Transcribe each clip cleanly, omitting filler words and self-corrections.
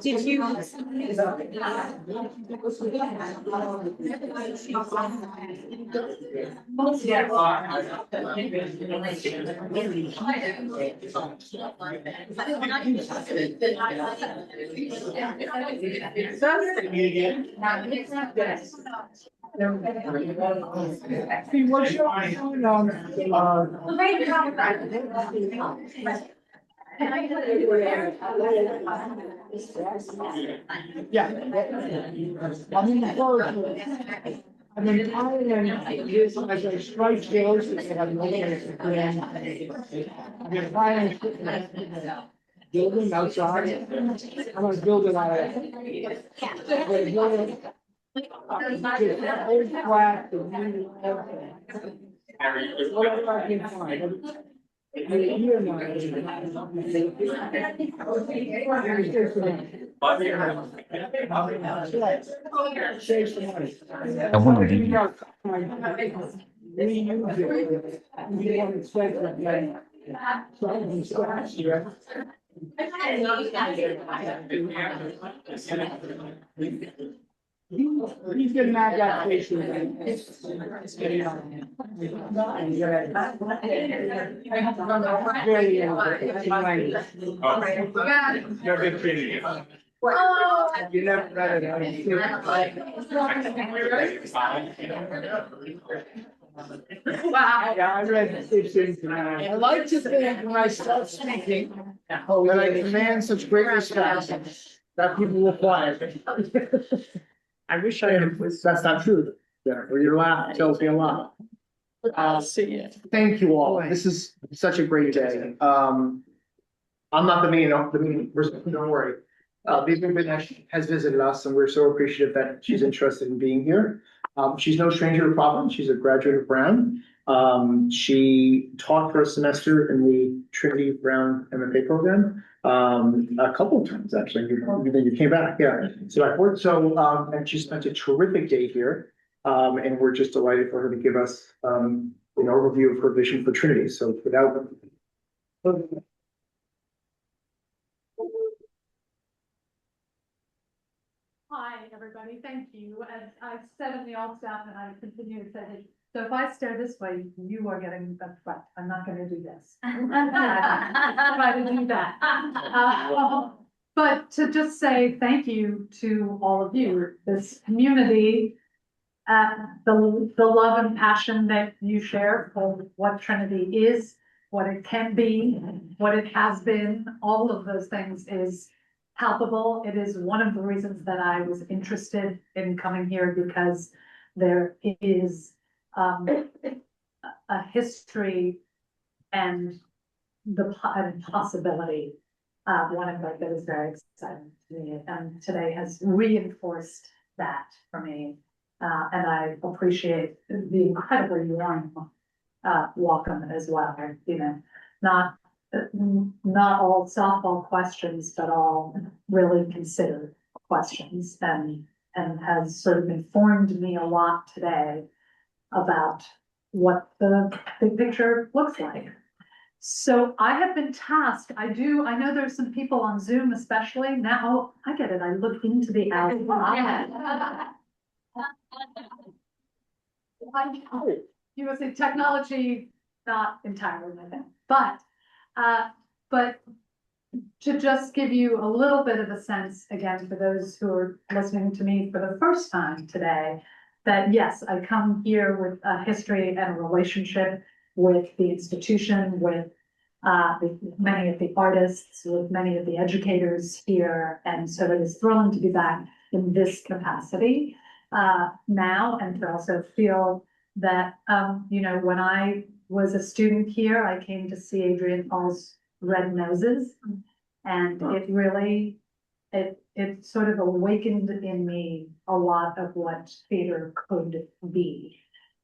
Did you? See, what's going on? Yeah. I'm in the forest. I've been trying as I strike shows that they have no place to plan. I've been trying to building outside. I'm gonna build it out of. Just old flat, the new, whatever I can find. I want to leave He's getting mad at patient. You're good treating you. You never read Wow. Yeah, I read it. I like to think when I start speaking, that I command such great respect that people will quiet. I wish I had. That's not true. Jennifer, your laugh tells me a lot. I'll see you. Thank you all. This is such a great day. I'm not the main person, don't worry. Vivienne Benesch has visited us and we're so appreciative that she's interested in being here. She's no stranger to Providence. She's a graduate of Brown. She taught for a semester in the Trinity Brown MFA program. A couple of times actually, then you came back, yeah. So I worked, and she spent a terrific day here. And we're just delighted for her to give us, an overview of her vision for Trinity. So without. Hi, everybody. Thank you. As I've said in the alt staff and I continue to say, so if I stare this way, you are getting the front. I'm not going to do this. Try to do that. But to just say thank you to all of you, this community, the love and passion that you share for what Trinity is, what it can be, what it has been, all of those things is palpable. It is one of the reasons that I was interested in coming here because there is a history and the possibility of one of that is very exciting to me, and today has reinforced that for me. And I appreciate the incredibly warm welcome as well. Not all softball questions, but all really considered questions, and has sort of informed me a lot today about what the big picture looks like. So I have been tasked, I know there's some people on Zoom especially, now I get it, I look into the outside. You would say technology, not entirely my thing, but to just give you a little bit of a sense, again, for those who are listening to me for the first time today, that yes, I come here with a history and a relationship with the institution, with many of the artists, with many of the educators here. And so it is thrilling to be back in this capacity now, and to also feel that, when I was a student here, I came to see Adrian Paul's Red Noses, and it really, it sort of awakened in me a lot of what theater could be.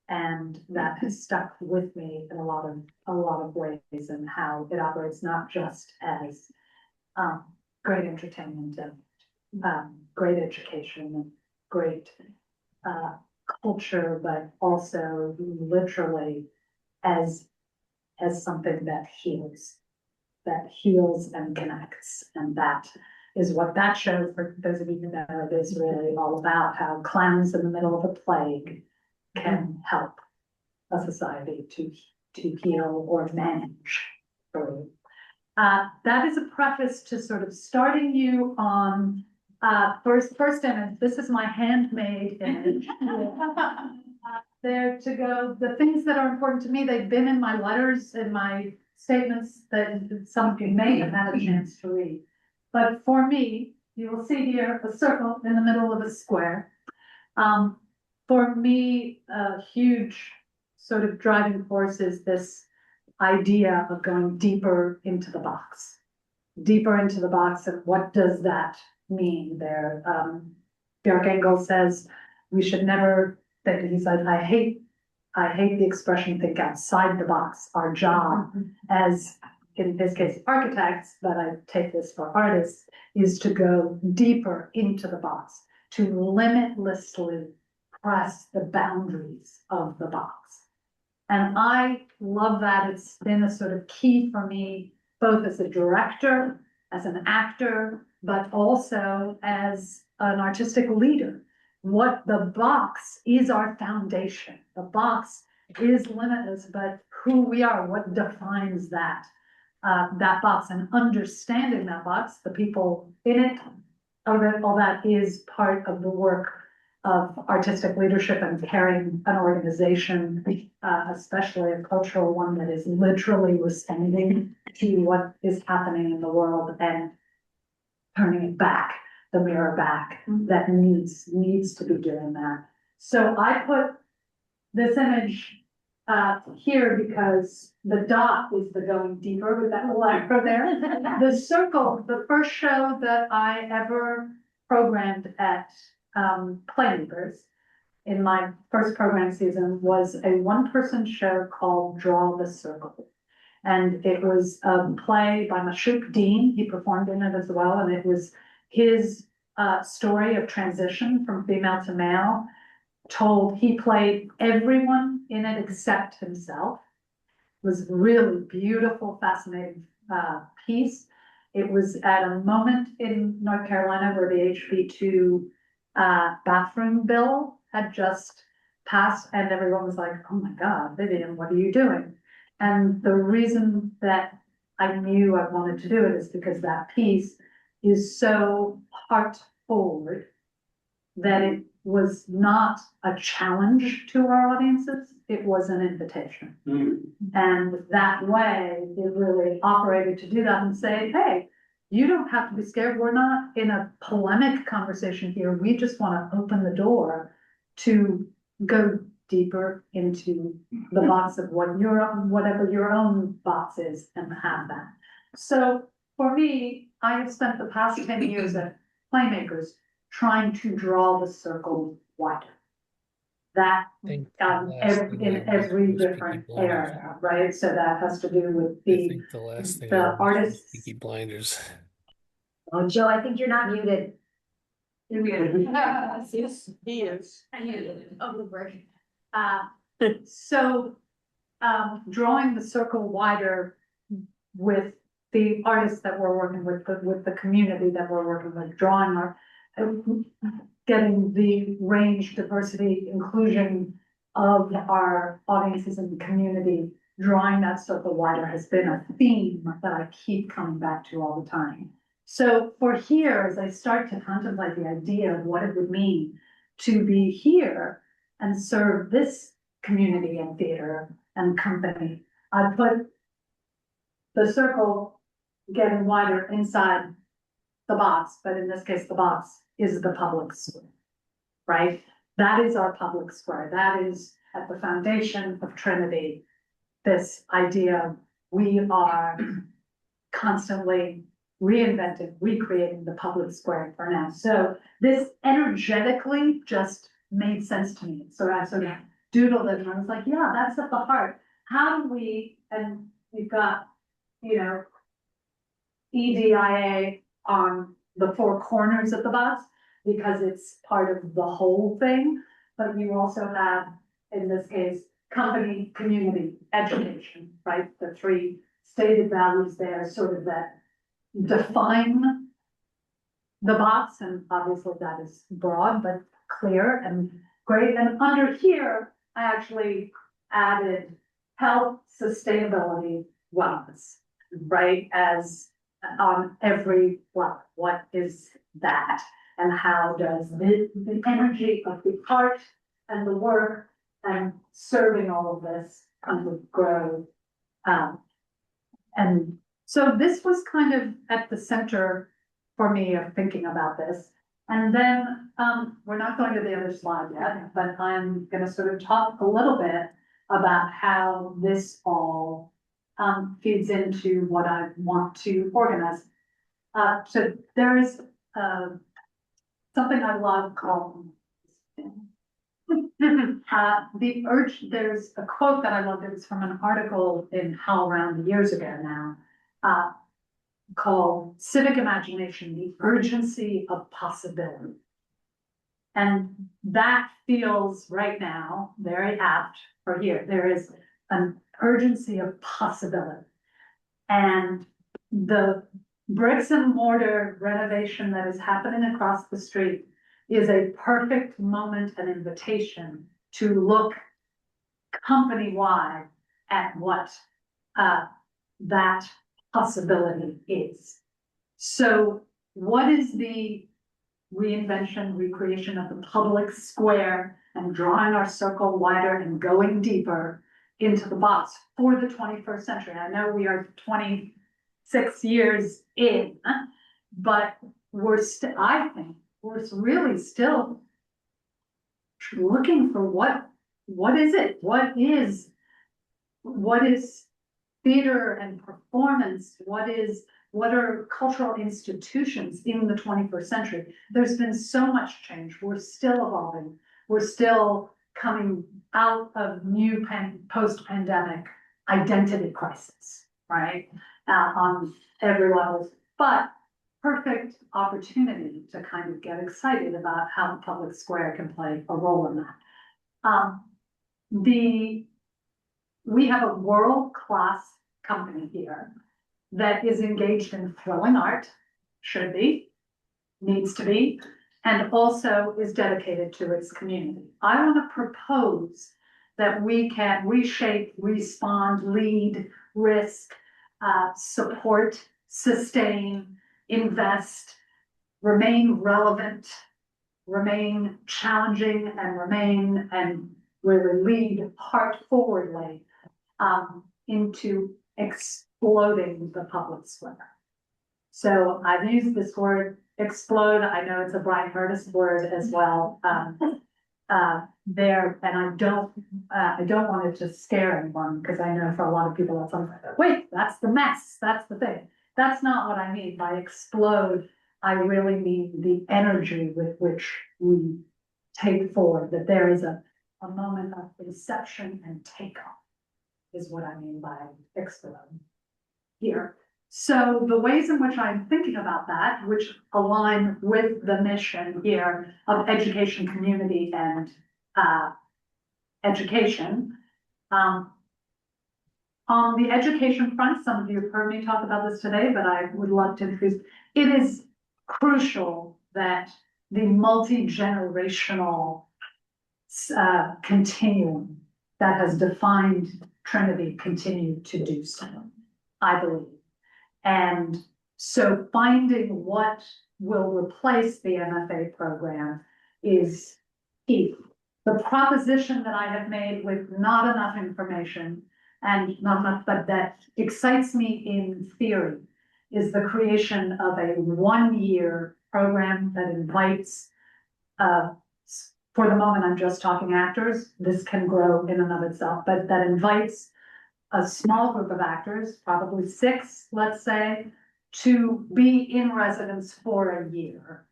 And that has stuck with me in a lot of ways, and how it operates not just as great entertainment and great education and great culture, but also literally as something that heals. that heals and connects. And that is what that show, for those of you who know, it is really all about, how clowns in the middle of a plague can help a society to heal or manage through. That is a preface to sort of starting you on first image. This is my handmade image. There to go, the things that are important to me, they've been in my letters and my statements that some of you may have had a chance to read. But for me, you will see here a circle in the middle of a square. For me, a huge sort of driving force is this idea of going deeper into the box. Deeper into the box, and what does that mean there? Björk Engels says we should never, that he said, I hate the expression think outside the box. Our job as, in this case, architects, but I take this for artists, is to go deeper into the box, to limitlessly press the boundaries of the box. And I love that. It's been a sort of key for me, both as a director, as an actor, but also as an artistic leader. What the box is our foundation. The box is limitless, but who we are, what defines that box, and understanding that box, the people in it, all that is part of the work of artistic leadership and carrying an organization, especially a cultural one that is literally responding to what is happening in the world and turning it back, the mirror back, that needs to be doing that. So I put this image here because the dot is the going deeper with that letter there. The circle, the first show that I ever programmed at Playmakers in my first program season was a one-person show called Draw the Circle. And it was a play by Mashouk Dean. He performed in it as well. And it was his story of transition from female to male. He played everyone in it except himself. It was a really beautiful, fascinating piece. It was at a moment in North Carolina where the HB2 bathroom bill had just passed, and everyone was like, oh my God, Vivienne, what are you doing? And the reason that I knew I wanted to do it is because that piece is so heart forward that it was not a challenge to our audiences, it was an invitation. And that way, it really operated to do that and say, hey, you don't have to be scared. We're not in a polemic conversation here. We just want to open the door to go deeper into the box of whatever your own box is, and have that. So for me, I have spent the past 10 years at Playmakers trying to draw the circle wider. That in every different area, right? So that has to do with the artists. Peaky Blinders. Oh, Joe, I think you're not muted. You're muted. Yes, he is. I muted. Oh, the break. So drawing the circle wider with the artists that we're working with the community that we're working with, drawing our, getting the range, diversity, inclusion of our audiences in the community, drawing that circle wider has been a theme that I keep coming back to all the time. So for here, as I start to contemplate the idea of what it would mean to be here and serve this community and theater and company, I put the circle getting wider inside the box, but in this case, the box is the public square, right? That is our public square. That is at the foundation of Trinity, this idea we are constantly reinventing, recreating the public square for now. So this energetically just made sense to me. So I sort of doodled it and I was like, yeah, that's at the heart. How do we, and we've got, EDIA on the four corners of the box because it's part of the whole thing. But you also have, in this case, company, community, education, right? The three stated values there, sort of that define the box, and obviously that is broad, but clear and great. And under here, I actually added health, sustainability, wellness, right? As on every level, what is that? And how does the energy of the art and the work and serving all of this kind of grow? And so this was kind of at the center for me of thinking about this. And then, we're not going to the other slide yet, but I'm gonna sort of talk a little bit about how this all feeds into what I want to organize. So there is something I love called the urge. There's a quote that I loved. It was from an article in HowlRound years ago now, called Civic Imagination, the Urgency of Possibility. And that feels right now very apt for here. There is an urgency of possibility. And the bricks and mortar renovation that is happening across the street is a perfect moment and invitation to look company-wide at what that possibility is. So what is the reinvention, recreation of the public square and drawing our circle wider and going deeper into the box for the 21st century? I know we are 26 years in, but I think we're really still looking for what is it? What is theater and performance? What are cultural institutions in the 21st century? There's been so much change. We're still evolving. We're still coming out of new post-pandemic identity crisis, right? On every level, but perfect opportunity to kind of get excited about how the public square can play a role in that. We have a world-class company here that is engaged in thrilling art, should be, needs to be, and also is dedicated to its community. I want to propose that we can reshape, respond, lead, risk, support, sustain, invest, remain relevant, remain challenging, and really lead heart-forwardly into exploding the public square. So I've used this word explode. I know it's a Brian Curtis word as well. There, and I don't want it to scare anyone, because I know for a lot of people that's something like, wait, that's the mess, that's the thing. That's not what I mean by explode. I really mean the energy with which we take forward, that there is a moment of inception and takeoff is what I mean by explode here. So the ways in which I'm thinking about that, which align with the mission here of education, community, and education. On the education front, some of you have heard me talk about this today, but I would love to increase. It is crucial that the multi-generational continuum that has defined Trinity continue to do so, I believe. And so finding what will replace the MFA program is key. The proposition that I have made with not enough information and not enough, but that excites me in theory, is the creation of a 1-year program that invites, for the moment, I'm just talking actors. This can grow in and of itself, but that invites a small group of actors, probably 6, let's say, to be in residence for a year.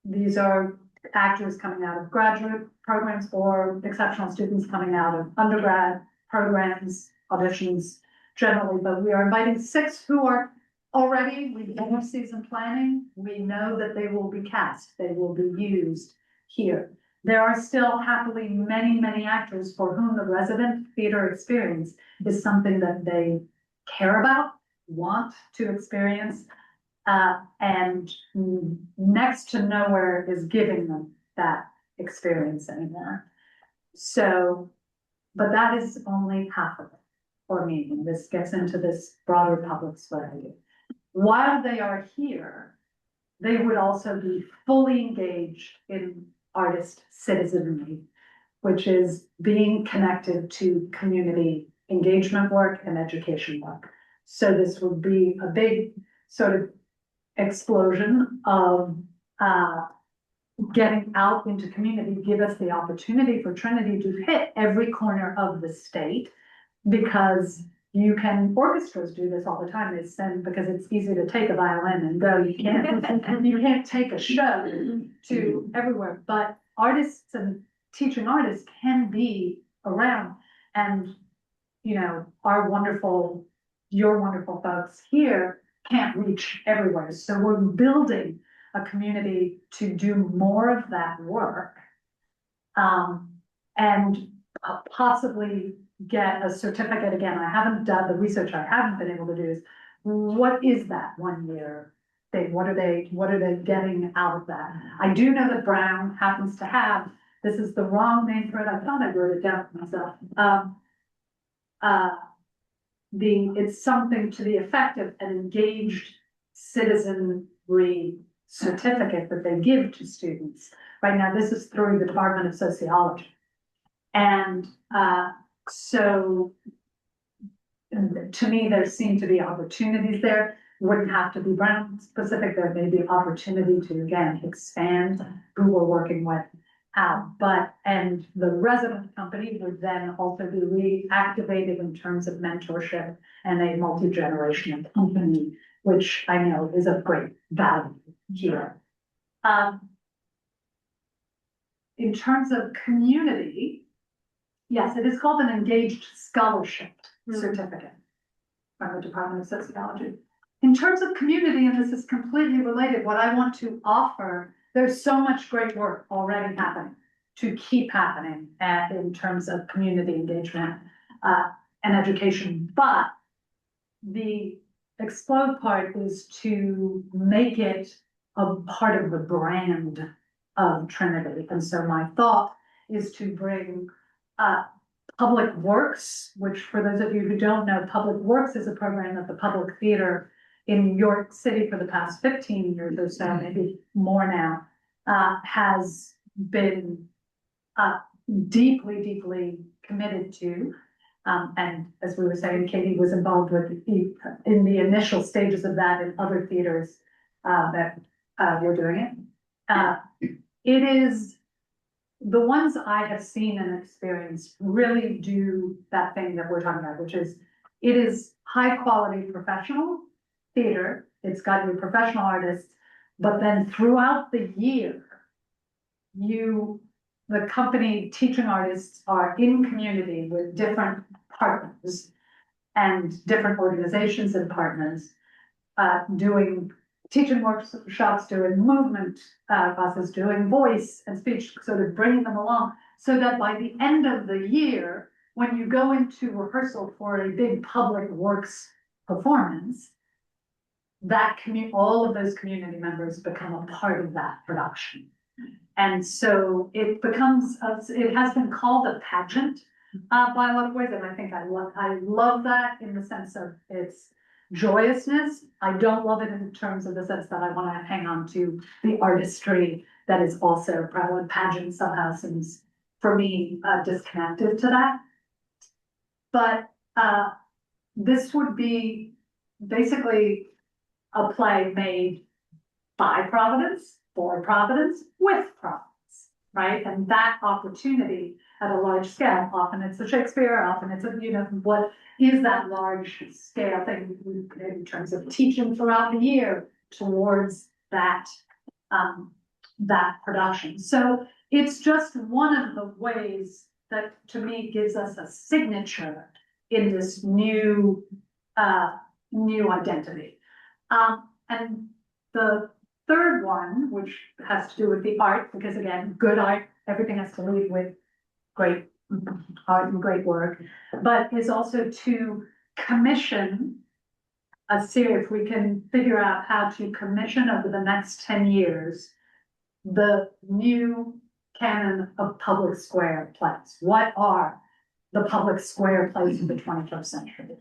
These are actors coming out of graduate programs or exceptional students coming out of undergrad programs, auditions generally, but we are inviting 6 who are already, we've done season planning. We know that they will be cast, they will be used here. There are still happily many, many actors for whom the resident theater experience is something that they care about, want to experience. And next to nowhere is giving them that experience anymore. So, but that is only half of it for me, and this gets into this broader public strategy. While they are here, they would also be fully engaged in artist citizenry, which is being connected to community engagement work and education work. So this would be a big sort of explosion of getting out into community, give us the opportunity for Trinity to hit every corner of the state, because you can, orchestras do this all the time, they send, because it's easy to take a violin and go, you can't take a show to everywhere, but artists and teaching artists can be around. And, you know, your wonderful folks here can't reach everywhere. So we're building a community to do more of that work. And possibly get a certificate. Again, I haven't done the research, I haven't been able to do is, what is that 1 year thing? What are they getting out of that? I do know that Brown happens to have, this is the wrong name for it, I thought I wrote it down for myself. It's something to the effect of an engaged citizenry certificate that they give to students. Right now, this is through the Department of Sociology. And so to me, there seem to be opportunities there. Wouldn't have to be Brown specific. There may be opportunity to, again, expand who we're working with. And the resident company would then also be reactivated in terms of mentorship and a multi-generational company, which I know is of great value here. In terms of community, yes, it is called an engaged scholarship certificate from the Department of Sociology. In terms of community, and this is completely related, what I want to offer, there's so much great work already happening to keep happening in terms of community engagement and education. But the explode part is to make it a part of the brand of Trinity. And so my thought is to bring Public Works, which for those of you who don't know, Public Works is a program that the Public Theater in New York City for the past 15 years or so, maybe more now, has been deeply committed to. And as we were saying, Katie was involved with in the initial stages of that in other theaters that were doing it. It is, the ones I have seen and experienced really do that thing that we're talking about, which is, it is high quality professional theater. It's got your professional artists, but then throughout the year, the company teaching artists are in community with different partners and different organizations and partners, doing teaching workshops, doing movement classes, doing voice and speech, sort of bringing them along, so that by the end of the year, when you go into rehearsal for a big public works performance, that all of those community members become a part of that production. And so it becomes, it has been called a pageant by a lot of ways, and I think I love that in the sense of its joyousness. I don't love it in terms of the sense that I want to hang on to the artistry that is also prevalent. Pageant somehow seems, for me, disconnected to that. But this would be basically a play made by Providence, for Providence, with Providence, right? And that opportunity at a large scale, often it's a Shakespeare, often it's a, what is that large scale thing in terms of teaching throughout the year towards that, that production. So it's just one of the ways that, to me, gives us a signature in this new identity. And the third one, which has to do with the art, because again, good art, everything has to lead with great art and great work, but is also to commission if we can figure out how to commission over the next 10 years, the new canon of public square plays. What are the public square plays of the 21st century?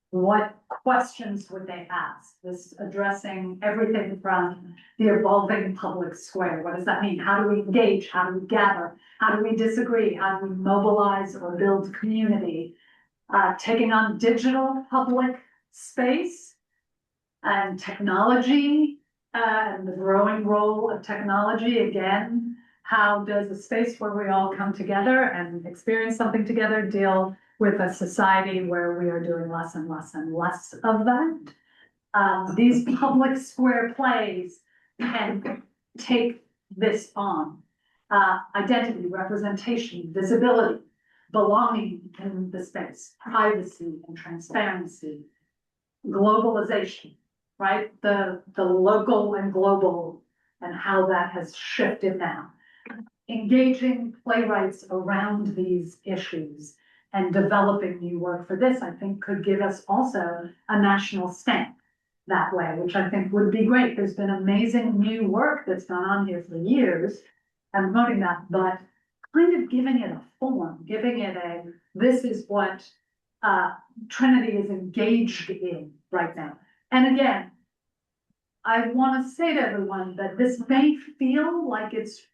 What questions would they ask? This addressing everything from the evolving public square. What does that mean? How do we engage? How do we gather? How do we disagree? How do we mobilize or build community? Taking on digital public space and technology, and the growing role of technology. Again, how does a space where we all come together and experience something together deal with a society where we are doing less and less and less of that? These public square plays can take this on. Identity, representation, visibility, belonging in the space, privacy and transparency, globalization, right? The local and global and how that has shifted now. Engaging playwrights around these issues and developing new work for this, I think could give us also a national stamp that way, which I think would be great. There's been amazing new work that's gone on here for years. I'm promoting that, but kind of giving it a form, giving it this is what Trinity is engaged in right now. And again, I want to say to everyone that this may feel like it's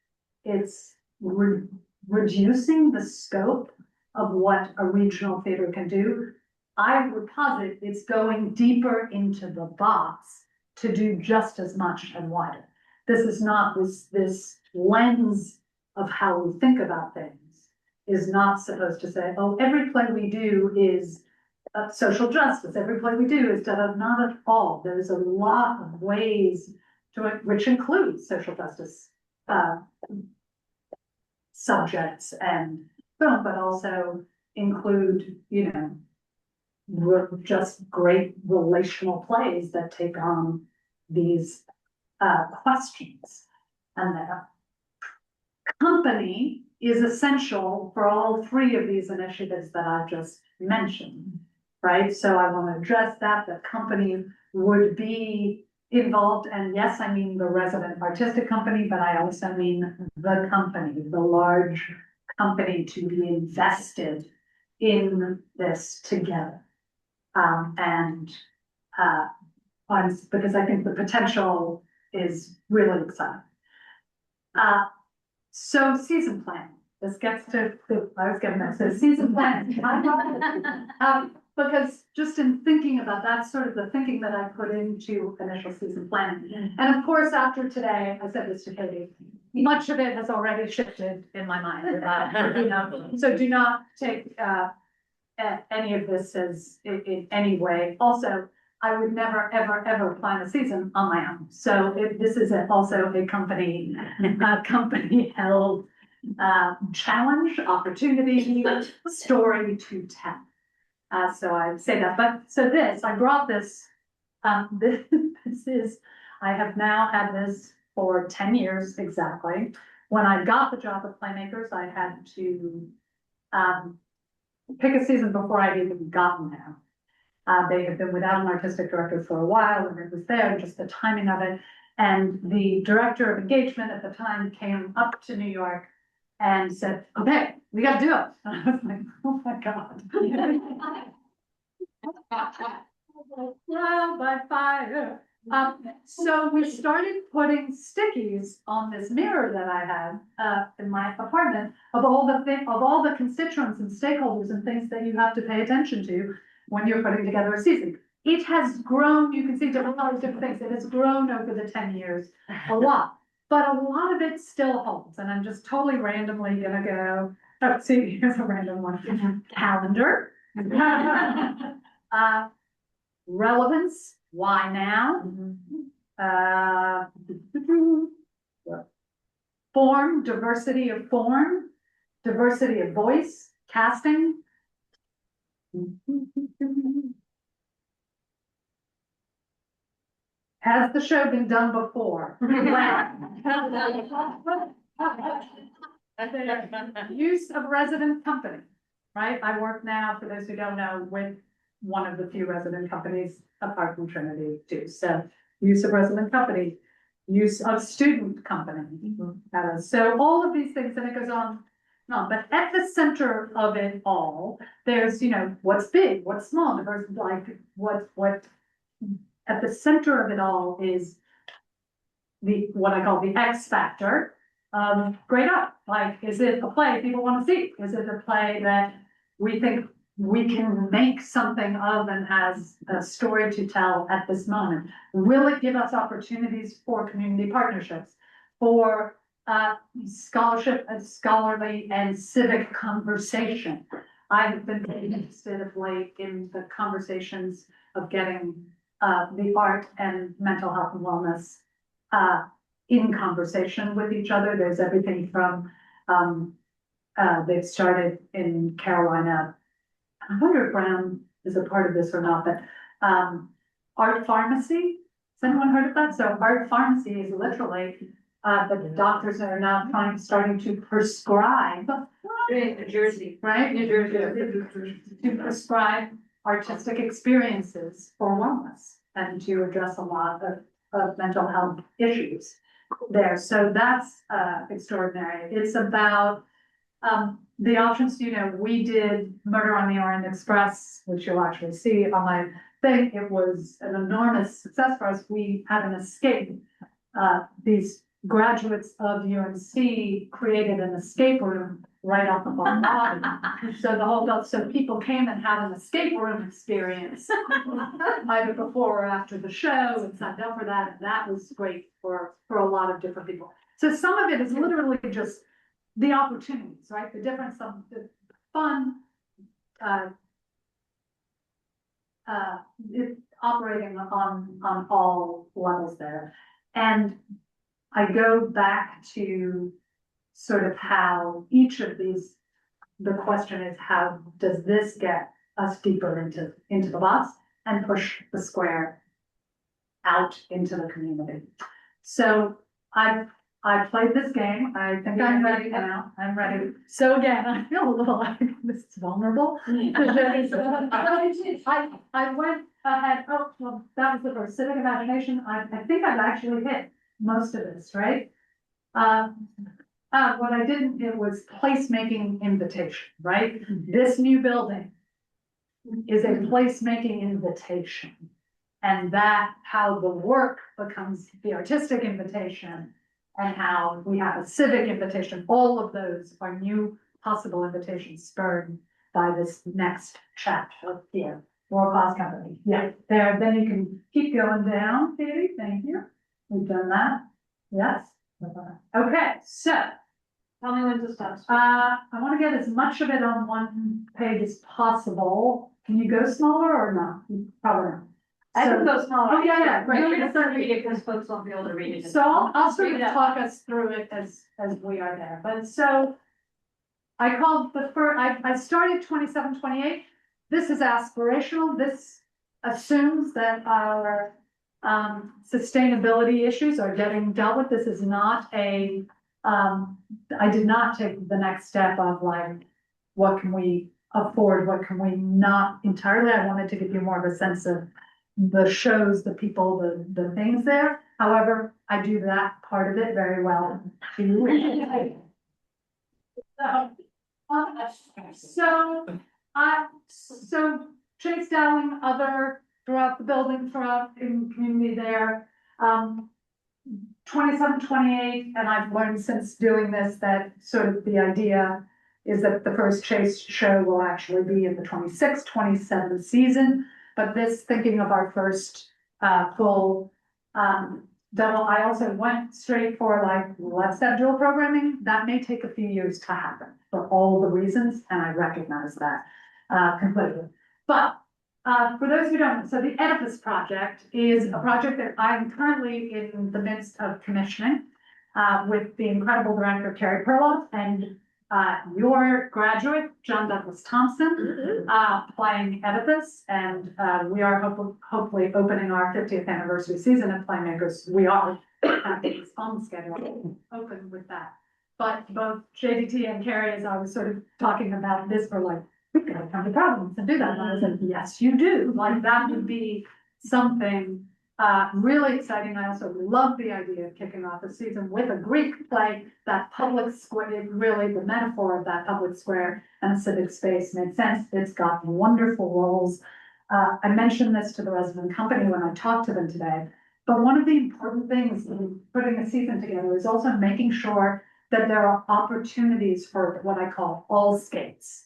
reducing the scope of what a regional theater can do. I would posit it's going deeper into the box to do just as much and wider. This is not this lens of how we think about things is not supposed to say, oh, every play we do is social justice. Every play we do is not at all. There's a lot of ways to it, which includes social justice subjects and film, but also include, just great relational plays that take on these questions. And the company is essential for all three of these initiatives that I've just mentioned, right? So I want to address that. The company would be involved, and yes, I mean the resident artistic company, but I also mean the company, the large company, to be invested in this together. Because I think the potential is really exciting. So season plan. This gets to, I was getting that. So season plan. Because just in thinking about that, sort of the thinking that I put into initial season planning. And of course, after today, I said this to Katie, much of it has already shifted in my mind. So do not take any of this as in any way. Also, I would never, ever, ever plan a season on my own. So this is also a company held challenge, opportunity, story to tell. So I'd say that, but so I brought this, I have now had this for 10 years exactly. When I got the job at Playmakers, I had to pick a season before I'd even gotten there. They had been without an artistic director for a while, and it was there, just the timing of it. And the director of engagement at the time came up to New York and said, okay, we got to do it. And I was like, oh my God. Well, by fire. So we started putting stickies on this mirror that I had in my apartment of all the constituents and stakeholders and things that you have to pay attention to when you're putting together a season. It has grown, you can see different colors, different things. It has grown over the 10 years a lot, but a lot of it still holds. And I'm just totally randomly gonna go, oh, see, here's a random one. Calendar. Relevance, why now? Form, diversity of form, diversity of voice, casting. Has the show been done before? Use of resident company, right? I work now, for those who don't know, with one of the few resident companies apart from Trinity too. So use of resident company, use of student company. So all of these things, and it goes on. No, but at the center of it all, there's, you know, what's big, what's small, versus like what at the center of it all is what I call the X factor. Great up, like, is it a play people want to see? Is it a play that we think we can make something of and has a story to tell at this moment? Will it give us opportunities for community partnerships, for scholarship and scholarly and civic conversation? I've been interested of late in the conversations of getting the art and mental health and wellness in conversation with each other. There's everything from they've started in Carolina. I wonder if Brown is a part of this or not, but art pharmacy. Has anyone heard of that? So art pharmacy is literally the doctors are now starting to prescribe. New Jersey. Right? New Jersey. To prescribe artistic experiences for wellness and to address a lot of mental health issues there. So that's extraordinary. It's about the options. You know, we did Murder on the Orient Express, which you'll actually see on my thing. It was an enormous success for us. We had an escape. These graduates of UNC created an escape room right off of our lobby. So so people came and had an escape room experience either before or after the show and signed up for that. And that was great for a lot of different people. So some of it is literally just the opportunities, right? The difference of the fun, operating on all levels there. And I go back to sort of how each of these, the question is, how does this get us deeper into the box and push the square out into the community? So I played this game. I think I'm ready now. I'm ready. So again, I feel a little like this is vulnerable. I went ahead. Oh, well, that was the first civic imagination. I think I've actually hit most of this, right? What I didn't do was placemaking invitation, right? This new building is a placemaking invitation. And that how the work becomes the artistic invitation and how we have a civic invitation. All of those are new possible invitations spurred by this next chapter here. World Class Company. Yeah, there. Then you can keep going down, Katie. Thank you. We've done that. Yes. Okay, so Tell me when to stop. I want to get as much of it on one page as possible. Can you go smaller or not? Probably not. I can go smaller. Oh, yeah, great. You're gonna start reading because folks won't be able to read it. So I'll sort Read of it. talk us through it as we are there. But so I called the first, I started 27, 28. This is aspirational. This assumes that our sustainability issues are getting dealt with. This is not a, I did not take the next step of like, what can we afford? What can we not entirely? I wanted to give you more of a sense of the shows, the people, the things there. However, I do that part of it very well too. So Chase Dowling, other throughout the building, throughout in community there, 27, 28, and I've learned since doing this that sort of the idea is that the first Chase show will actually be in the 26, 27 season. But this, thinking of our first full double, I also went straight for like, let's have dual programming. That may take a few years to happen for all the reasons, and I recognize that completely. But for those who don't know, so the Oedipus Project is a project that I'm currently in the midst of commissioning with the incredible director, Carrie Perloff, and your graduate, John Douglas Thompson, playing Oedipus. And we are hopefully opening our 50th anniversary season of Playmakers. We are it's on schedule, open with that. But both JDT and Carrie, as I was sort of talking about this for like we've got a ton of problems and do that. And I was like, yes, you do. Like, that would be something really exciting. I also love the idea of kicking off the season with a Greek play, that public square, really the metaphor of that public square and civic space makes sense. It's got wonderful roles. I mentioned this to the resident company when I talked to them today, but one of the important things in putting a season together is also making sure that there are opportunities for what I call all skates.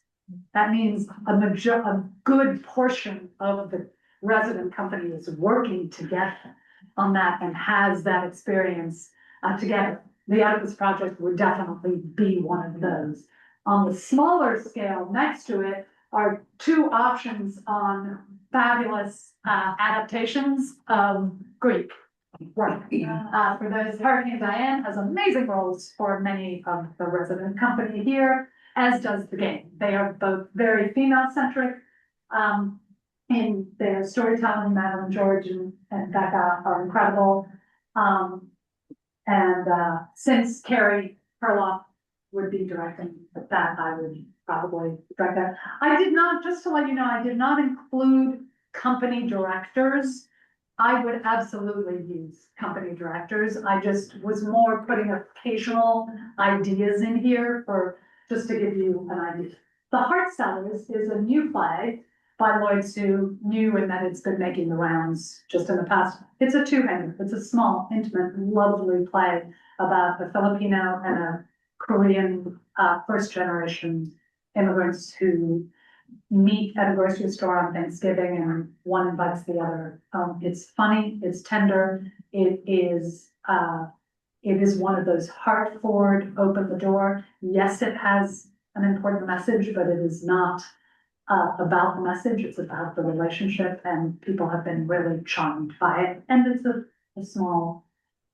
That means a good portion of the resident company is working together on that and has that experience together. The Oedipus Project would definitely be one of those. On the smaller scale next to it are two options on fabulous adaptations of Greek work. For those, Hurricane Diane has amazing roles for many of the resident company here, as does the game. They are both very female-centric. In their storytelling, Madeline George and Becca are incredible. Since Carrie Perloff would be directing that, I would probably direct that. I did not, just to let you know, I did not include company directors. I would absolutely use company directors. I just was more putting occasional ideas in here for, just to give you an idea. The Heart Sellers is a new play by Lloyd Sue, new in that it's been making the rounds just in the past. It's a two-hander. It's a small, intimate, lovely play about a Filipino and a Korean first-generation immigrants who meet at a grocery store on Thanksgiving, and one invites the other. It's funny, it's tender, it is one of those heart-forward, open the door. Yes, it has an important message, but it is not about the message, it's about the relationship, and people have been really charmed by it. And it's a small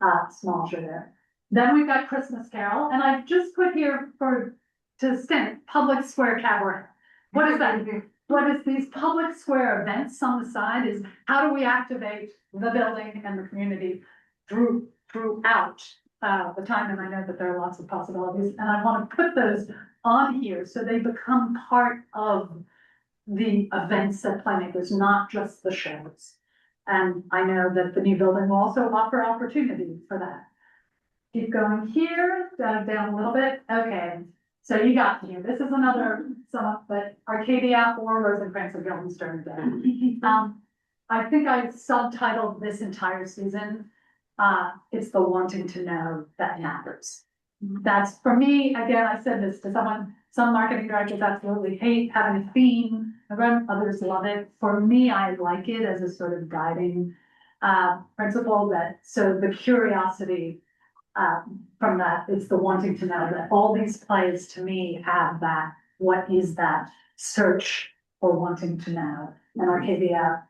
show there. Then we've got Christmas Carol, and I've just put here to stint, Public Square Cabaret. What is that? What is these public square events on the side is how do we activate the building and the community throughout the time? And I know that there are lots of possibilities, and I want to put those on here so they become part of the events at Playmakers, not just the shows. And I know that the new building will also offer opportunity for that. Keep going here, down a little bit. Okay, so you got here. This is another somewhat, but Arcadia or Rosencrantz or Guildenstern again. I think I subtitled this entire season. It's the wanting to know that matters. That's for me, again, I said this to someone, some marketing directors absolutely hate having a theme, others love it. For me, I like it as a sort of guiding principle that, so the curiosity from that, it's the wanting to know that all these plays to me have that, what is that search for wanting to know? And Arcadia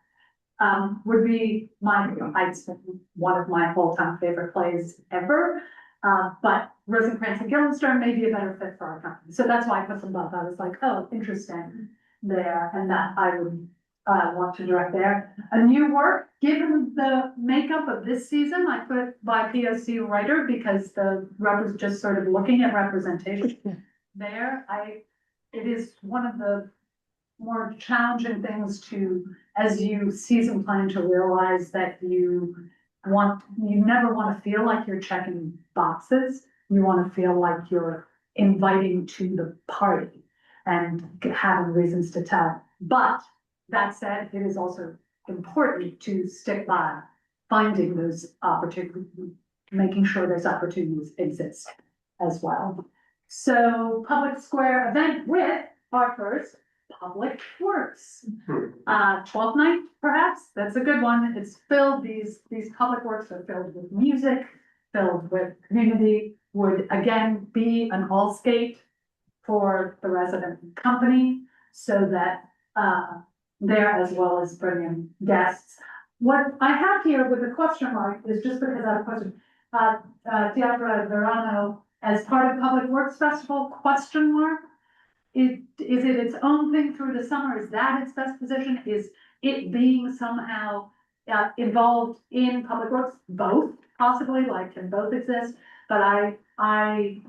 would be one of my all-time favorite plays ever. But Rosencrantz and Guildenstern may be a better fit for our company. So that's why I put them both. I was like, oh, interesting there. And that I would want to direct there. A new work, given the makeup of this season, I put by POC writer because just sort of looking at representation there. It is one of the more challenging things to, as you season plan, to realize that you never want to feel like you're checking boxes. You want to feel like you're inviting to the party and having reasons to tell. But that said, it is also important to stick by finding those opportunities, making sure those opportunities exist as well. So public square event with our first Public Works. 12th night, perhaps, that's a good one. It's filled, these public works are filled with music, filled with community, would again be an all skate for the resident company so that there, as well as bringing guests. What I have here with a question mark is just because I have a question. Teatro Verano as part of Public Works Festival, question mark? Is it its own thing through the summer? Is that its best position? Is it being somehow involved in public works? Both, possibly, like can both exist. But I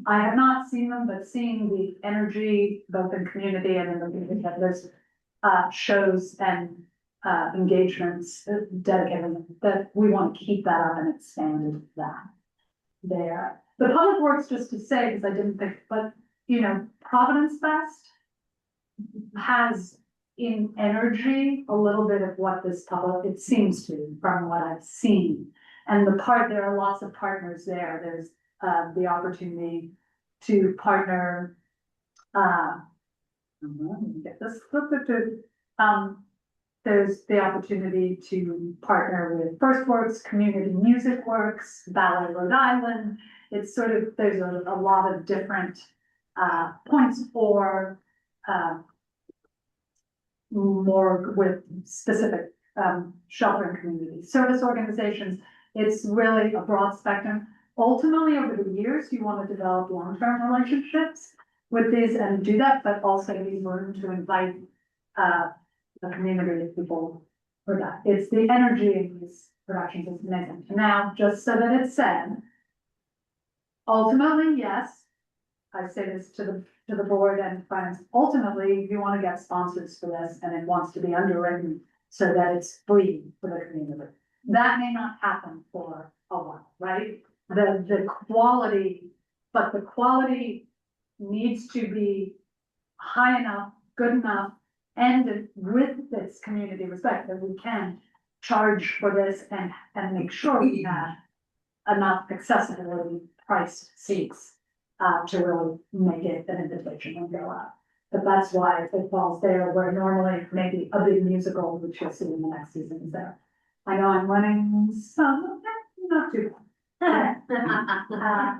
I have not seen them, but seeing the energy both in community and in the movie that there's shows and engagements dedicated, that we want to keep that up and expand that there. The public works, just to say, because I didn't think, but you know, Providence Fest has in energy a little bit of what this public, it seems to, from what I've seen. And there are lots of partners there. There's the opportunity to partner, let me get this, there's the opportunity to partner with First Works, Community Music Works, Ballet Rhode Island. It's sort of, there's a lot of different points for more with specific shelter and community service organizations. It's really a broad spectrum. Ultimately, over the years, you want to develop long-term relationships with these and do that, but also leave room to invite the community of people for that. It's the energy in these productions is amazing. Now, just so that it's said, ultimately, yes, I say this to the board and friends, ultimately, you want to get sponsors for this and it wants to be underwritten so that it's free for the community. That may not happen for a while, right? The quality, but the quality needs to be high enough, good enough, and with this community respect that we can charge for this and make sure we have enough accessibility priced seats to really make it an invitation and go out. But that's why it falls there, where normally maybe a big musical, which you'll see in the next season, is there. I know I'm running some, not too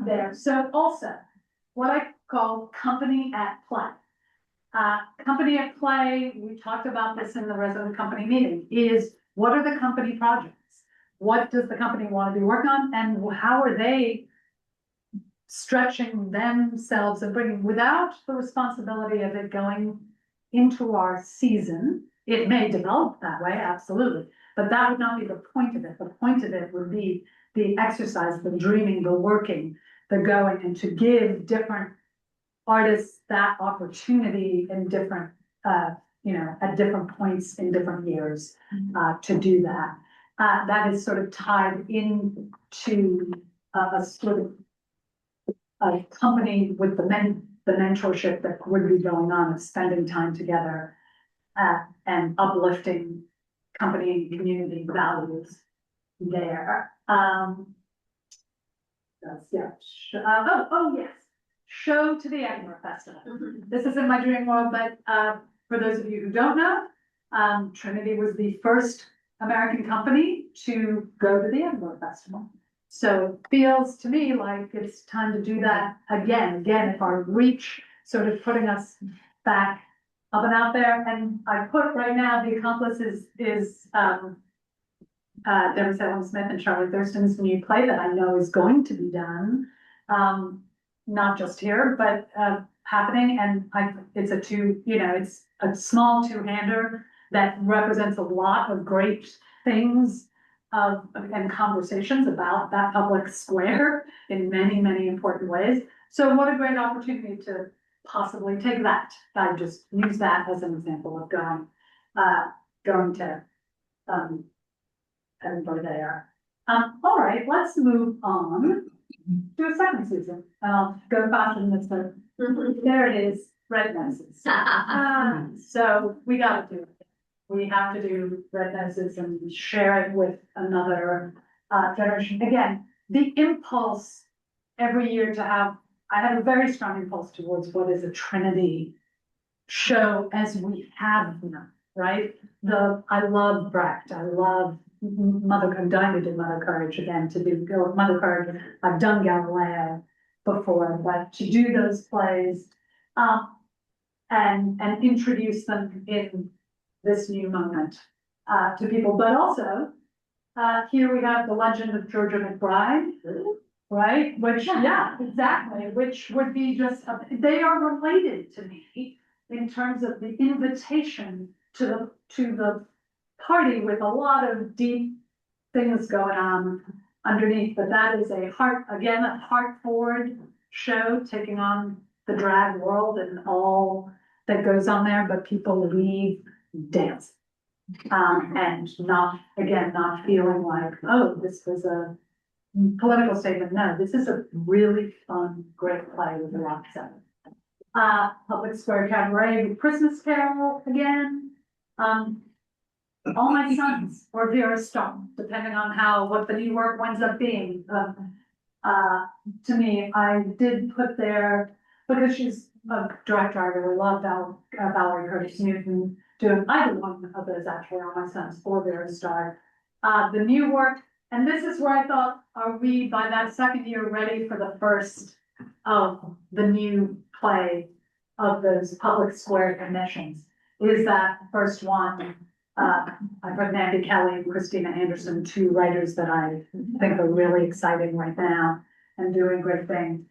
there. So also, what I call company at play. Company at play, we talked about this in the resident company meeting, is what are the company projects? What does the company want to be working on, and how are they stretching themselves and bringing, without the responsibility of it going into our season? It may develop that way, absolutely, but that would not be the point of it. The point of it would be the exercise, the dreaming, the working, the going, and to give different artists that opportunity in different, you know, at different points in different years, to do that. That is sort of tied into a sort of a company with the mentorship that would be going on of spending time together, and uplifting company and community values there. Yes. Show to the Edinburgh Festival. This is in my dream world, but for those of you who don't know, Trinity was the first American company to go to the Edinburgh Festival. So it feels to me like it's time to do that again, if our reach sort of putting us back up and out there. And I put right now, the accomplice is Deborah Salem Smith and Charlie Thurston's new play that I know is going to be done. Not just here, but happening, and it's it's a small two-hander that represents a lot of great things and conversations about that public square in many, many important ways. So what a great opportunity to possibly take that. I just use that as an example of going to Edinburgh there. All right, let's move on to a second season. I'll go faster than this, but there it is, Red Noses. So we gotta do it. We have to do Red Noses and share it with another generation. Again, the impulse every year to have, I have a very strong impulse towards what is a Trinity show as we have them, right? I love Brecht, I love I'm dying to do Mother Courage again, go Mother Courage. I've done Galileo before, but to do those plays and introduce them in this new moment to people, but also here we have the legend of Georgia McBride, right? Which, yeah, exactly, which would be just, they are related to me in terms of the invitation to the party with a lot of deep things going on underneath, but that is a heart forward show, taking on the drag world and all that goes on there, but people leave dancing. And not, again, not feeling like, oh, this was a political statement. No, this is a really fun, great play with a lot of seven. Public Square Cabaret, Christmas Carol again. All My Sons or Vera Stone, depending on what the new work winds up being. To me, I did put there, because she's a director I really love, Valerie Curtis Newton, doing either one of those actually on My Sons or Vera Star. The new work, and this is where I thought, are we by that second year ready for the first of the new play of those public square commissions? Is that first one? I've heard Mandy Kelly and Christina Anderson, two writers that I think are really exciting right now and doing great things.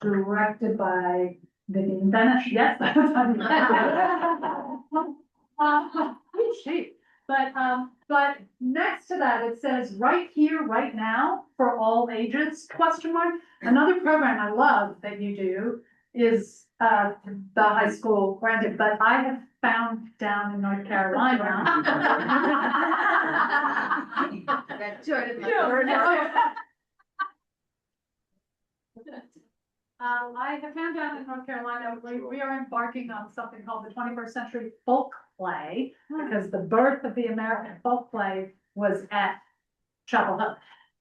Directed by Vivienne Benesch, yes. But next to that, it says right here, right now, for all ages, question mark. Another program I love that you do is the high school granted, but I have found down in North Carolina. I have found down in North Carolina, we are embarking on something called the 21st Century Folk Play, because the birth of the American folk play was at Chapel Hill,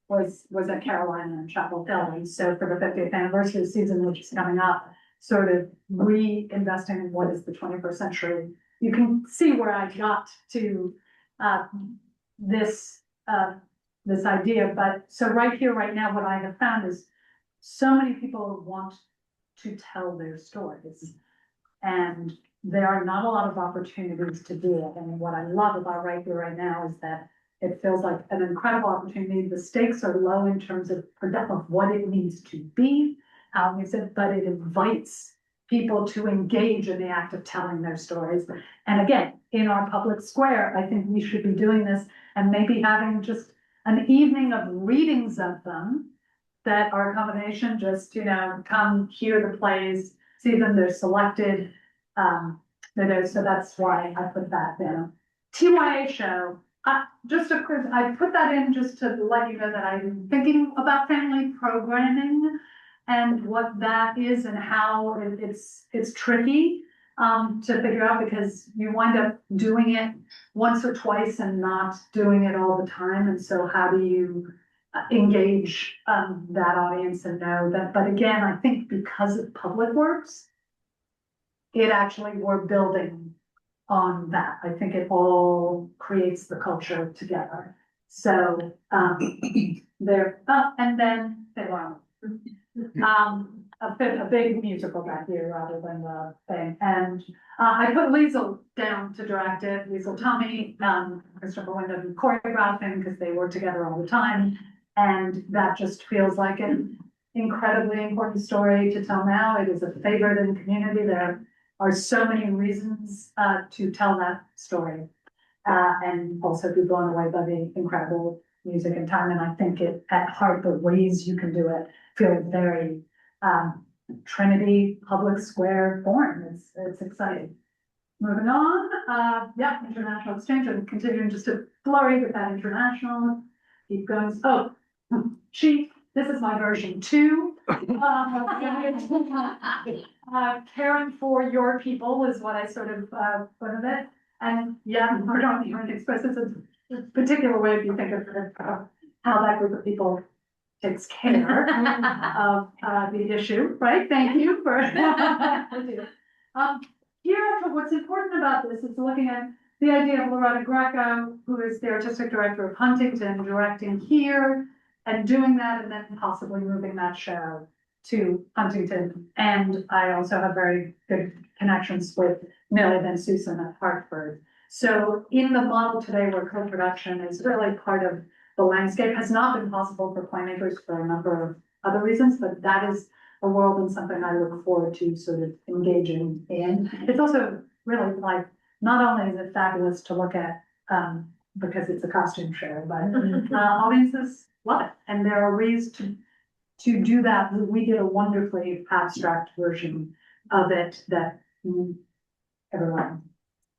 was at Carolina and Chapel Hill. And so for the 50th anniversary season, which is coming up, sort of reinvesting in what is the 21st century. You can see where I got to this idea, but so right here, right now, what I have found is so many people want to tell their stories, and there are not a lot of opportunities to do it. And what I love about right here, right now is that it feels like an incredible opportunity. The stakes are low in terms of what it needs to be, how it it, but it invites people to engage in the act of telling their stories. And again, in our public square, I think we should be doing this and maybe having just an evening of readings of them that are a combination, just, come hear the plays, see them, they're selected. So that's why I put that in. TYA show, just a quick, I put that in just to let you know that I'm thinking about family programming and what that is and how it's tricky to figure out, because you wind up doing it once or twice and not doing it all the time. And so how do you engage that audience and know that? But again, I think because of Public Works, it actually, we're building on that. I think it all creates the culture together. So there, and then they were a big musical back here rather than the thing. And I put Liesl down to direct it. Liesl Tommy, Christopher Wyndham choreographing, because they work together all the time. And that just feels like an incredibly important story to tell now. It is a favorite in the community. There are so many reasons to tell that story, and also be blown away by the incredible music and time. And I think it, at heart, the ways you can do it feel very Trinity Public Square born. It's exciting. Moving on, international exchange, and continuing just to flurry with that international. Keep going. Oh, this is my version 2. Caring for your people is what I sort of put in it. And yeah, we're not even express this in a particular way if you think of how that group of people takes care of the issue, right? Thank you for here, what's important about this is looking at the idea of Loretta Greco, who is the artistic director of Huntington, directing here and doing that, and then possibly moving that show to Huntington. And I also have very good connections with Millie Van Susan at Hartford. So in the model today where co-production is really part of the landscape, has not been possible for playmakers for a number of other reasons, but that is a world and something I look forward to sort of engaging in. It's also really like, not only is it fabulous to look at, because it's a costume show, but audiences love it. And there are ways to to do that, we did a wonderfully abstract version of it that everyone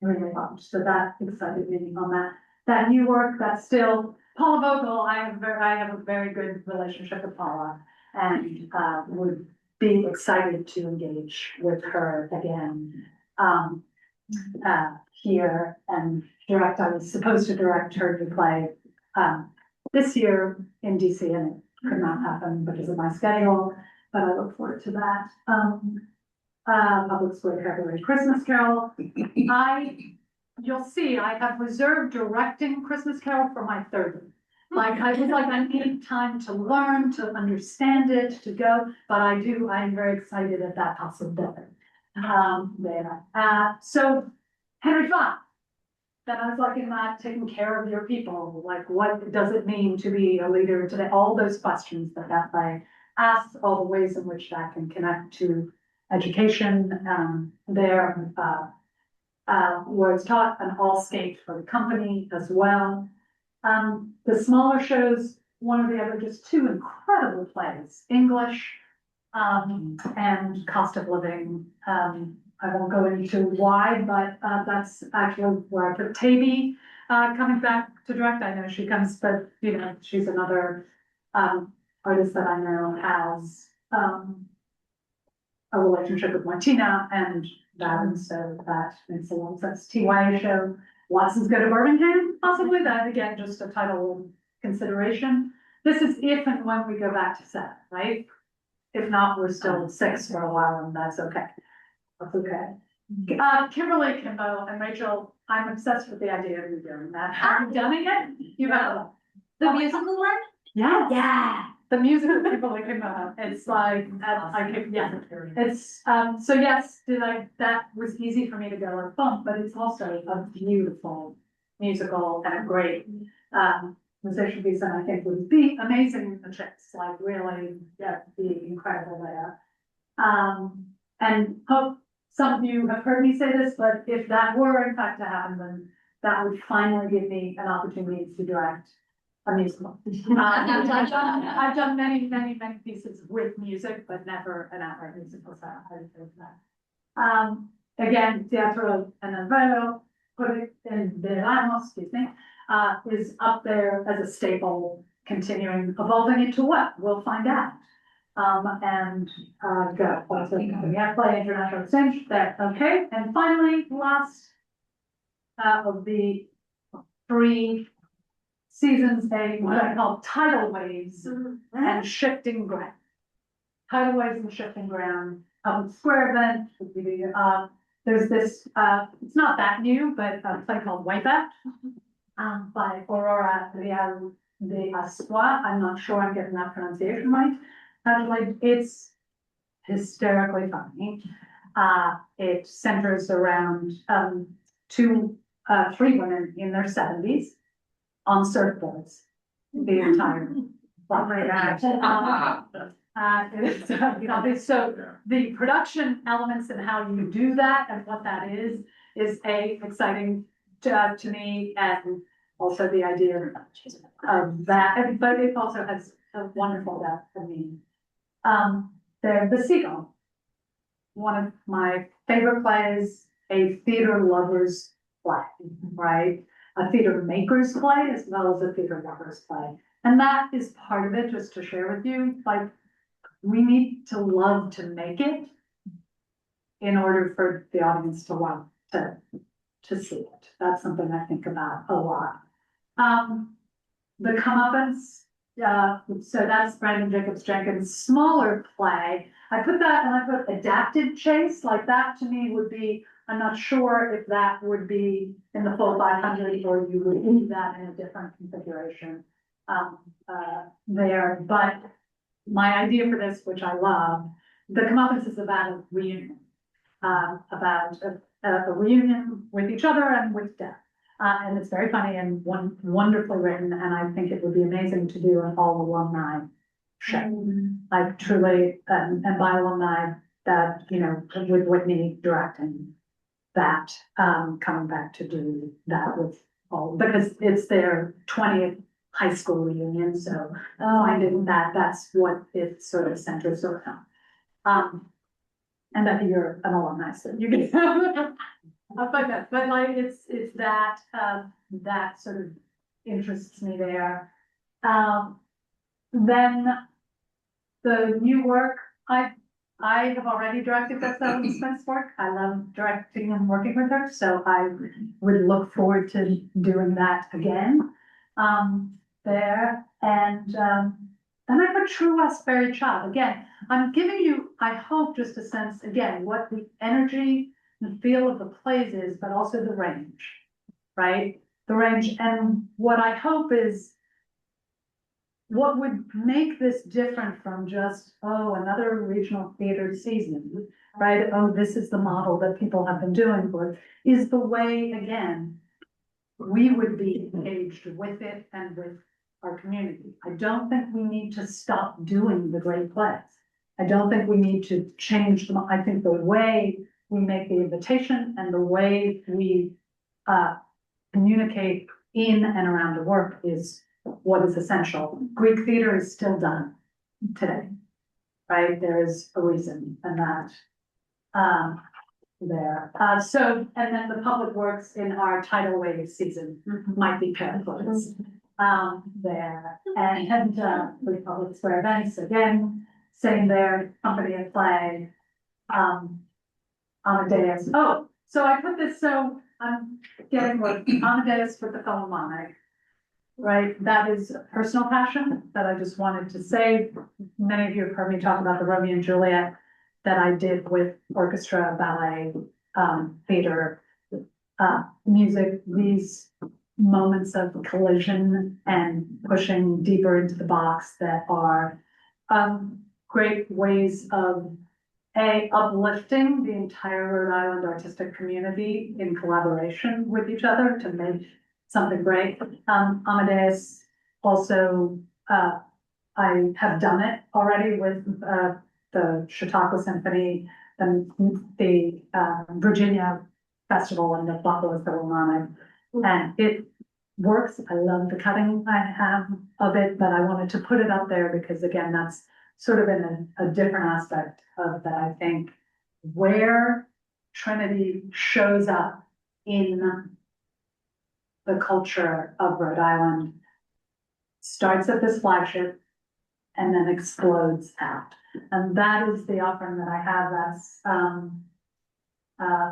really loved. So that excited me on that. That new work, that's still, Paula Vogel, I have a very good relationship with Paula and would be excited to engage with her again. Here and direct, I was supposed to direct her to play this year in DC and it could not happen because of my schedule, but I look forward to that. Public Square Cabaret Christmas Carol. You'll see, I have reserved directing Christmas Carol for my third. Like, I was like, I need time to learn, to understand it, to go, but I'm very excited at that possibility. There. So Henry Fun. Then I was like, in that taking care of your people, like what does it mean to be a leader today? All those questions that play asks, all the ways in which that can connect to education. There was taught an all skate for the company as well. The smaller shows, one of the other, just two incredible plays, English and Cost of Living. I won't go into why, but that's actually where I put Taby coming back to direct. I know she comes, but you know, she's another artist that I know has a relationship with Martina and that, and so that makes a lot of sense. TYA show, Watson's Go to Birmingham, possibly, that again, just a title consideration. This is if and when we go back to 7, right? If not, we're still 6 for a while, and that's okay. That's okay. Kimberly, Kimbo, and Rachel, I'm obsessed with the idea of you doing that. Have you done it yet? You have. The musical one? Yeah. Yeah. The music of Kimberly Kimbo, it's like, yeah, it's, so yes, that was easy for me to go like bump, but it's also a beautiful musical and a great, musician piece, and I think would be amazing with the chicks, like really, yeah, be incredible there. And hope some of you have heard me say this, but if that were in fact to happen, then that would finally give me an opportunity to direct a musical. I've done many pieces with music, but never an outright musical, so I would say that. Again, Teatro en el Verano, put it in Verano, excuse me, is up there as a staple, continuing, evolving into what? We'll find out. Go. We have play international exchange there. Okay, and finally, last of the 3 seasons, what I call tidal waves and shifting ground. Tidal waves and shifting ground. Public Square event. There's this. It's not that new, but a play called Wipeout by Aurora Real de Asua. I'm not sure I'm getting that pronunciation right. Actually, it's hysterically funny. It centers around 3 women in their 70s on surfboards the entire. Oh my gosh. So the production elements and how you do that and what that is exciting to me, and also the idea of that, but it also has a wonderful depth for me. The Seagull, one of my favorite plays, a theater lover's play, right? A theater maker's play as well as a theater lover's play. And that is part of it, just to share with you, like, we need to love to make it in order for the audience to want to see it. That's something I think about a lot. The Comeuppance, so that's Brandon Jacobs Jenkins' smaller play. I put that and I put adapted chase, like that to me would be, I'm not sure if that would be in the full 500 or you would leave that in a different configuration there. But my idea for this, which I love, the Comeuppance is about a reunion, about a reunion with each other and with death. And it's very funny and wonderfully written, and I think it would be amazing to do an all alumni show. Like truly, and by alumni that, you know, with Whitney directing that, coming back to do that with all, because it's their 20th high school reunion, so finding that that's what it sort of centers around. And that you're an alumni, so you can. But like, it's that, that sort of interests me there. Then the new work, I have already directed Beth Smith's work. I love directing and working with her, so I would look forward to doing that again. There, and then I put True Westbury Child. Again, I'm giving you, I hope, just a sense, again, what the energy and feel of the plays is, but also the range, right? The range, and what I hope is what would make this different from just, oh, another regional theater season, right? Oh, this is the model that people have been doing for it, is the way, again, we would be engaged with it and with our community. I don't think we need to stop doing the great plays. I don't think we need to change them. I think the way we make the invitation and the way we communicate in and around the work is what is essential. Greek theater is still done today, right? There is a reason, and that there. So, and then the public works in our tidal wave season might be paraphrased there, and the public square events again, same there, company of play, Amadeus. Oh, so I put this, so I'm getting what Amadeus with the Philharmonic. Right, that is a personal passion that I just wanted to say. Many of you have heard me talk about the Romeo and Juliet that I did with orchestra, ballet, theater, music, these moments of collision and pushing deeper into the box that are great ways of uplifting the entire Rhode Island artistic community in collaboration with each other to make something great. Amadeus also, I have done it already with the Chautauqua Symphony and the Virginia Festival and the Buffalo Philharmonic. And it works. I love the cutting I have of it, but I wanted to put it up there because, again, that's sort of in a different aspect of that. I think where Trinity shows up in the culture of Rhode Island starts at this flagship and then explodes out. And that is the offering that I have.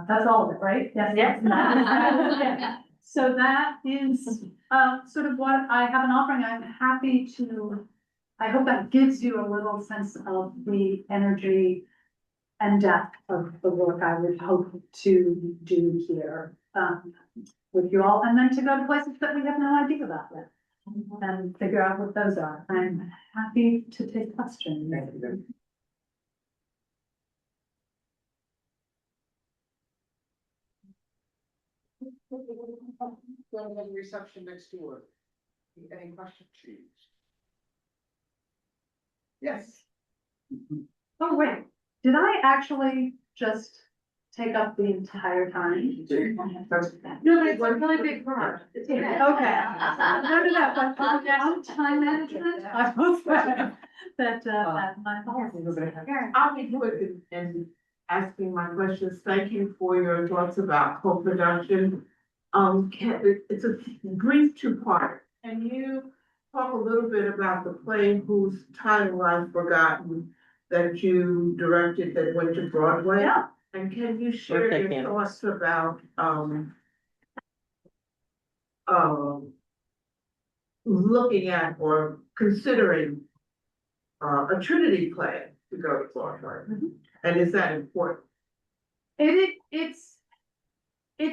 That's all of it, right? Yes. Yes. So that is sort of what I have an offering. I'm happy to, I hope that gives you a little sense of the energy and depth of the work I would hope to do here. With you all, and then to go to places that we have no idea about yet and figure out what those are. I'm happy to take questions. Reception next door. Any questions? Yes. Oh, wait, did I actually just take up the entire time? No, but it's a really big part. Okay. No, but on time management, I will say that my fault. I'll be quick in asking my questions. Thank you for your thoughts about co-production. It's a brief two-part. Can you talk a little bit about the play whose title I've forgotten that you directed that went to Broadway? Yeah. And can you share your thoughts about looking at or considering a Trinity play to go to Broadway? And is that important? It's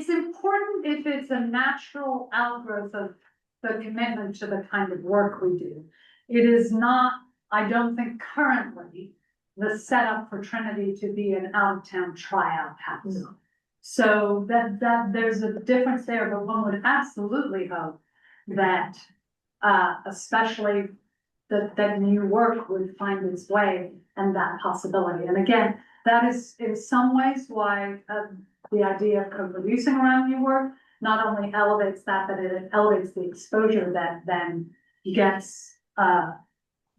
important if it's a natural outgrowth of the commitment to the kind of work we do. It is not, I don't think currently, the setup for Trinity to be an out-of-town tryout house. So that there's a difference there, but one would absolutely hope that especially that new work would find its way and that possibility. And again, that is in some ways why the idea of co-producing around new work not only elevates that, but it elevates the exposure that then gets,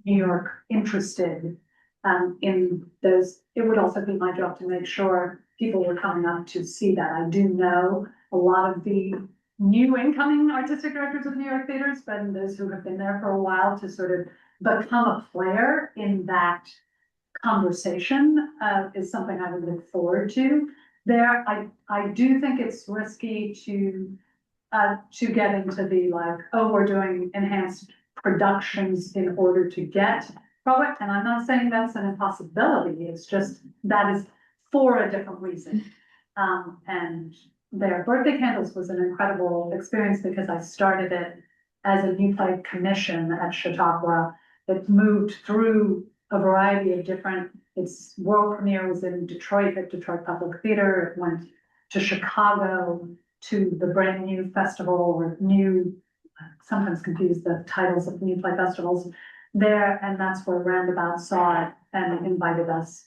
New York interested, in those, it would also be my job to make sure people were coming up to see that. I do know a lot of the new incoming artistic directors of New York theaters, but those who have been there for a while to sort of become a player in that conversation, is something I would look forward to. There, I do think it's risky to get into the like, oh, we're doing enhanced productions in order to get product. And I'm not saying that's an impossibility. It's just that is for a different reason. And their birthday candles was an incredible experience because I started it as a new play commission at Chautauqua. It moved through a variety of different, its world premiere was in Detroit at Detroit Public Theater. It went to Chicago, to the brand new festival or new, sometimes confuse the titles of new play festivals there. And that's where Roundabout saw it and invited us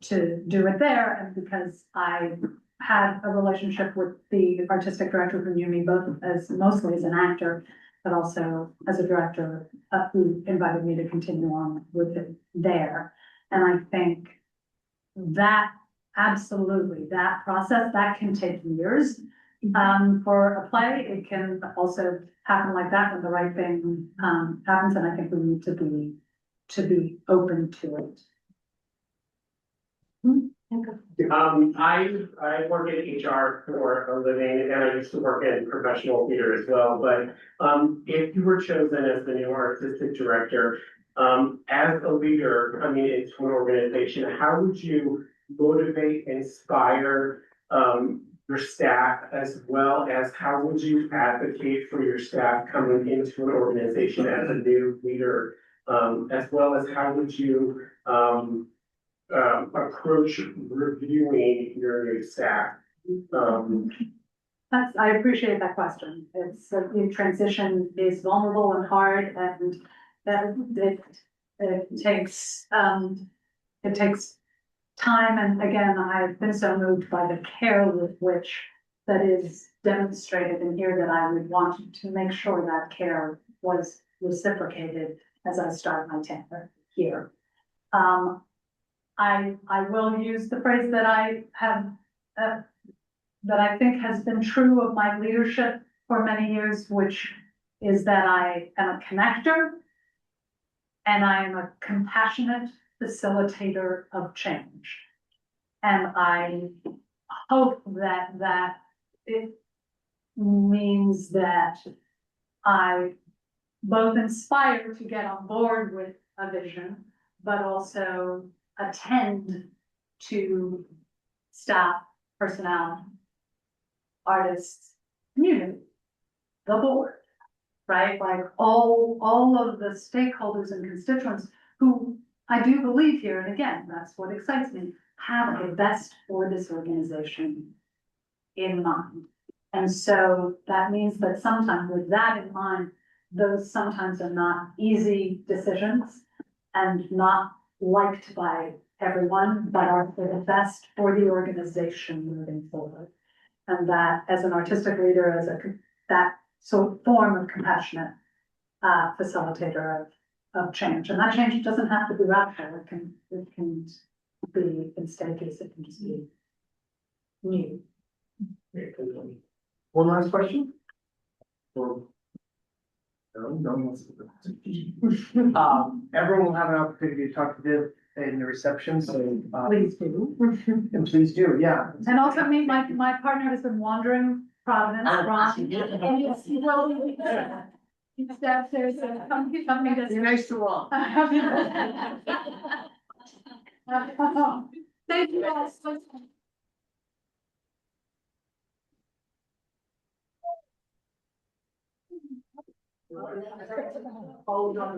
to do it there. And because I had a relationship with the artistic director who knew me both as mostly as an actor, but also as a director, who invited me to continue on with it there. And I think that absolutely, that process, that can take years. For a play, it can also happen like that when the right thing happens, and I think we need to be open to it. I work in HR for a living, and I used to work in professional theater as well, but if you were chosen as the new artistic director, as a leader coming into an organization, how would you motivate, inspire your staff, as well as how would you advocate for your staff coming into an organization as a new leader, as well as how would you approach reviewing your new staff? I appreciate that question. It's, the transition is vulnerable and hard, and that it takes time. And again, I've been so moved by the care with which that is demonstrated in here that I would want to make sure that care was reciprocated as I start my tenure here. I will use the phrase that I have, that I think has been true of my leadership for many years, which is that I am a connector and I am a compassionate facilitator of change. And I hope that it means that I both inspire to get on board with a vision, but also attend to staff, personnel, artists, community, the board, right? Like all of the stakeholders and constituents who I do believe here, and again, that's what excites me, have the best for this organization in mind. And so that means that sometimes with that in mind, those sometimes are not easy decisions and not liked by everyone, but are for the best for the organization moving forward. And that as an artistic leader, as that form of compassionate facilitator of change. And that change doesn't have to be radical. It can be, in stages, it can just be new. One last question? Or- No one wants to. Everyone will have an opportunity to talk to Viv in the reception, so. Please do. And please do, yeah. And also me, my partner has been wandering Providence, Ron. And yes, he will. He's downstairs, so come meet us. Be nice to all. Thank you guys. Oh, no,